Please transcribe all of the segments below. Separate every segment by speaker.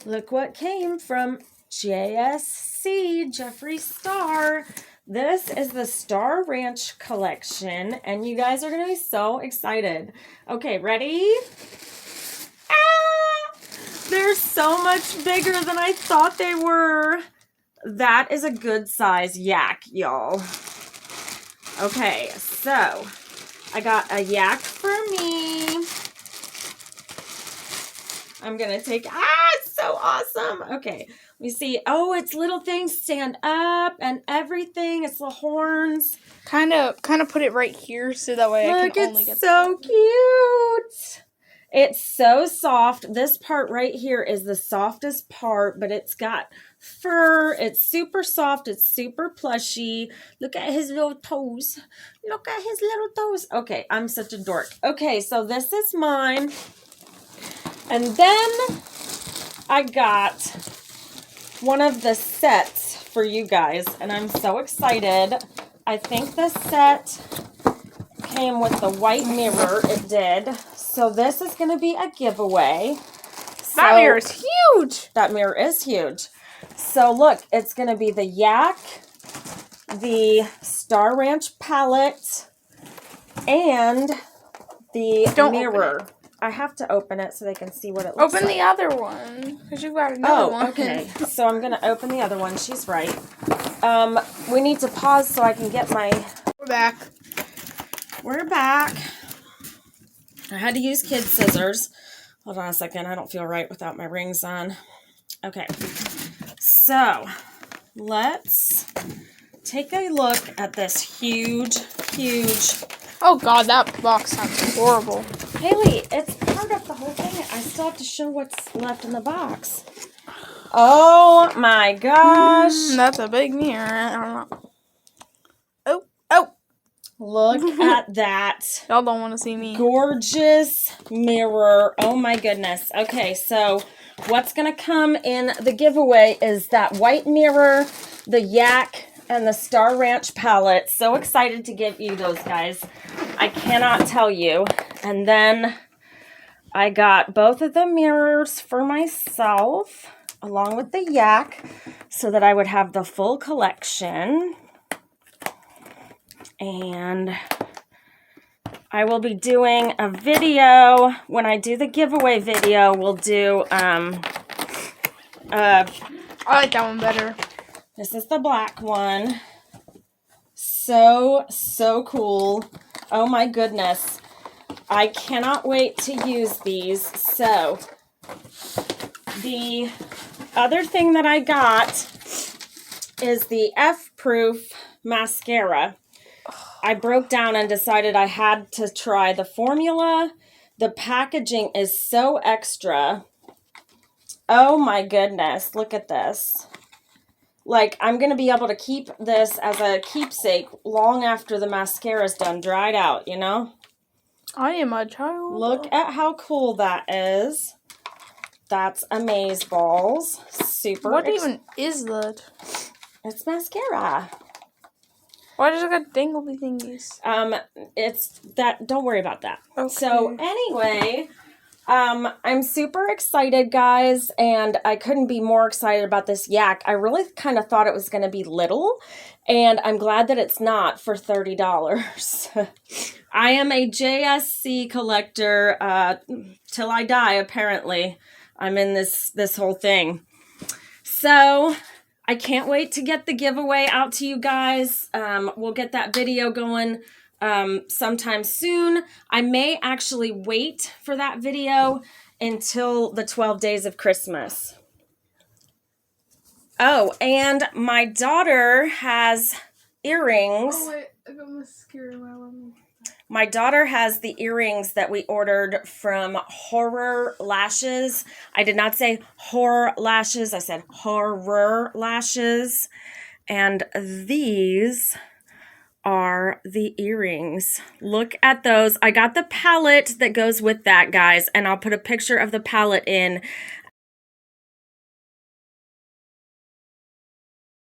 Speaker 1: Look what came from JSC, Jeffree Star. This is the Star Ranch collection, and you guys are going to be so excited. Okay, ready? Ah! They're so much bigger than I thought they were. That is a good size yak, y'all. Okay, so I got a yak for me. I'm going to take, it's so awesome. Okay, let me see. Oh, its little things stand up and everything. It's the horns.
Speaker 2: Kind of put it right here so that way I can only get
Speaker 1: it's so cute. It's so soft. This part right here is the softest part, but it's got fur. It's super soft. It's super plushy. Look at his little toes. Look at his little toes. Okay, I'm such a dork. Okay, so this is mine. And then I got one of the sets for you guys, and I'm so excited. I think this set came with the white mirror. It did. So this is going to be a giveaway.
Speaker 2: That mirror is huge.
Speaker 1: That mirror is huge. So look, it's going to be the yak, the Star Ranch palette, and the mirror. I have to open it so they can see what it looks like.
Speaker 2: Open the other one, because you've got another one.
Speaker 1: Okay. So I'm going to open the other one. She's right. We need to pause so I can get my...
Speaker 2: We're back.
Speaker 1: We're back. I had to use kid scissors. Hold on a second. I don't feel right without my rings on. Okay. So, let's take a look at this huge...
Speaker 2: Oh, God, that box sounds horrible.
Speaker 1: Haley, it's part of the whole thing. I still have to show what's left in the box. Oh, my gosh.
Speaker 2: That's a big mirror. I don't know. Oh.
Speaker 1: Look at that.
Speaker 2: Y'all don't want to see me.
Speaker 1: Gorgeous mirror. Oh, my goodness. Okay, so what's going to come in the giveaway is that white mirror, the yak, and the Star Ranch palette. So excited to give you those, guys. I cannot tell you. And then I got both of the mirrors for myself, along with the yak, so that I would have the full collection. And I will be doing a video. When I do the giveaway video, we'll do,
Speaker 2: I like that one better.
Speaker 1: This is the black one. So cool. Oh my goodness. I cannot wait to use these. So, the other thing that I got is the Proof Mascara. I broke down and decided I had to try the formula. The packaging is so extra. Oh my goodness. Look at this. Like, I'm going to be able to keep this as a keepsake long after the mascara is done, dried out, you know?
Speaker 2: I am a child.
Speaker 1: Look at how cool that is. That's amazeballs. Super.
Speaker 2: What even is that?
Speaker 1: It's mascara.
Speaker 2: Why does it got dingly thingies?
Speaker 1: It's that. Don't worry about that.
Speaker 2: Okay.
Speaker 1: So, anyway... I'm super excited, guys, and I couldn't be more excited about this yak. I really kind of thought it was going to be little, and I'm glad that it's not for $30. I am a JSC collector till I die, apparently. I'm in this whole thing. So, I can't wait to get the giveaway out to you guys. We'll get that video going sometime soon. I may actually wait for that video until the 12 days of Christmas. Oh, and my daughter has earrings.
Speaker 2: Oh, wait. I got mascara in my lemon.
Speaker 1: My daughter has the earrings that we ordered from Horror Lashes. I did not say horror lashes. I said horror lashes. And these are the earrings. Look at those. I got the palette that goes with that, guys, and I'll put a picture of the palette in.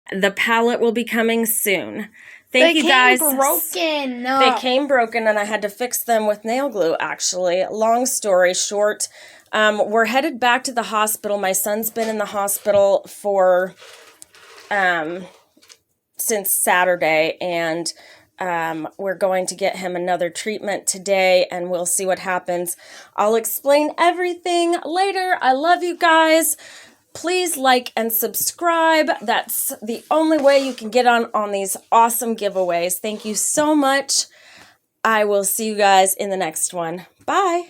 Speaker 1: The palette will be coming soon. Thank you guys.
Speaker 2: They came broken.
Speaker 1: They came broken and I had to fix them with nail glue, actually. Long story short, We're headed back to the hospital. My son's been in the hospital for since Saturday, and we're going to get him another treatment today, and we'll see what happens. I'll explain everything later. I love you guys. Please like and subscribe. That's the only way you can get on these awesome giveaways. Thank you so much. I will see you guys in the next one. Bye.